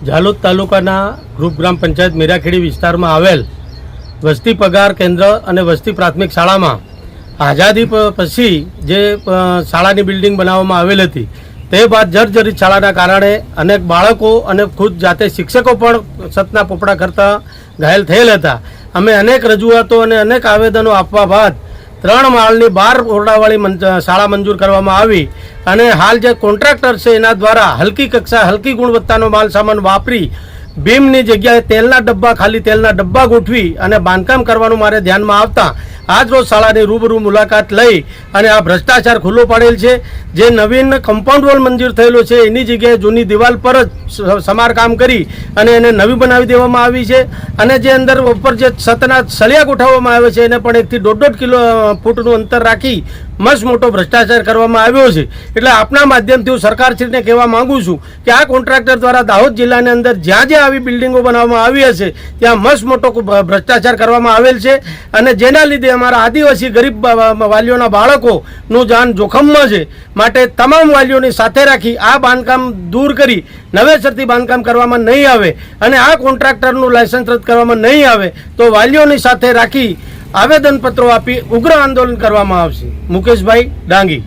ઝાલોદ તાલુકાના ગ્રુપ ગ્રામ પંચાયત મીરાખેડી વિસ્તારમાં આવેલ વસ્તી પગાર કેન્દ્ર અને વસ્તી પ્રાથમિક શાળામાં આઝાદી પછી જે શાળાની બિલ્ડિંગ બનાવવામાં આવેલ હતી તે બાદ જર્જરિત શાળાના કારણે અનેક બાળકો અને ખુદ જાતે શિક્ષકો પણ સતના પોપડા કરતા ઘાયલ થયેલ હતા। અમે અનેક રજૂઆતો અને અનેક આવેદનો આપવા બાદ 3 માળની 12 ઓરડાવાળી શાળા મંજૂર કરવામાં આવી અને હાલ જે કોન્ટ્રાક્ટર છે એના દ્વારા હલકી કક્ષા હલકી ગુણવત્તાનો માલ સામાન વાપરી બીમની જગ્યાએ તેલના ડબ્બા ખાલી તેલના ડબ્બા ગોઠવી અને બાંધકામ કરવાનું મારે ધ્યાનમાં આવતા આજ રોજ શાળાની રૂબરૂ મુલાકાત લઈ અને આ ભ્રષ્ટાચાર ખુલ્લો પાડેલ છે। જે નવીન કમ્પાઉન્ડ વોલ મંજૂર થયેલો છે એની જગ્યાએ જૂની દિવાલ પર જ સમારકામ કરી અને એને નવી બનાવી દેવામાં આવી છે અને જે અંદર ઉપર જે છતના સળિયા ગોઠવવામાં આવે છે એને પણ 1 થી 1.5 ફૂટનું અંતર રાખી મસ્ત મોટો ભ્રષ્ટાચાર કરવામાં આવ્યો છે। એટલે આપના માધ્યમથી હું સરકારશ્રીને કહેવા માંગુ છું કે આ કોન્ટ્રાક્ટર દ્વારા દાહોદ જિલ્લાની અંદર જ્યાં જ્યાં આવી બિલ્ડિંગો બનાવવામાં આવી હશે ત્યાં મસ્ત મોટો ભ્રષ્ટાચાર કરવામાં આવેલ છે અને જેના લીધે અમારા આદિવાસી ગરીબ વાલીઓના બાળકોનું જાન જોખમમાં છે। માટે તમામ વાલીઓની સાથે રાખી આ બાંધકામ દૂર કરી નવેસરથી બાંધકામ કરવામાં નહીં આવે અને આ કોન્ટ્રાક્ટરનું લાયસન્સ રદ કરવામાં નહીં આવે તો વાલીઓની સાથે રાખી આવેદનપત્રો આપી ઉગ્ર આંદોલન કરવામાં આવશે। મુકેશભાઈ ડાંગી।